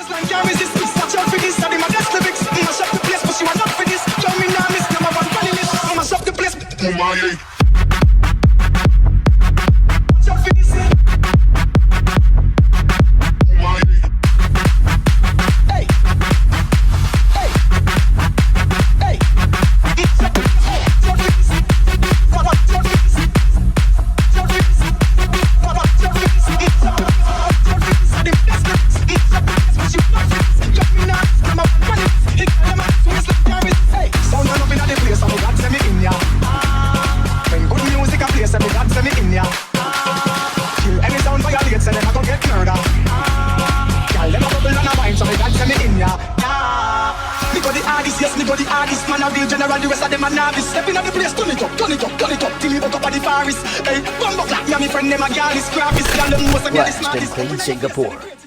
Can't resist this. Watch out for this. I did my best lyrics. Mash up the place, but you are not for this. Tell me now, miss number one funny list. Mash up the place. Oh my. Watch out for this. Oh my. Hey. Hey. Hey. Watch out for this. Watch out for this. Watch out for this. Watch out for this. Watch out for this. I did my best lyrics. But you not for this. Tell me now, miss number one funny list. Hey, come on, so it's like can't resist. Hey, sound man up inna the place, and God send me in ya. When good music a play, say me God send me in ya. Kill any sound violate, say them a go get murder. Girl, them a bubble and a wine, so me God send me in ya. Me go the hardest, yes, me go the hardest. Man a real general, the rest of them a novice. Step inna the place, turn it up, turn it up, turn it up, till me buck up at the forest. Hey, bumbo clap, me and me friend them a girl is graphist. Girl, them know say me the West and smartest. Clean Singapore.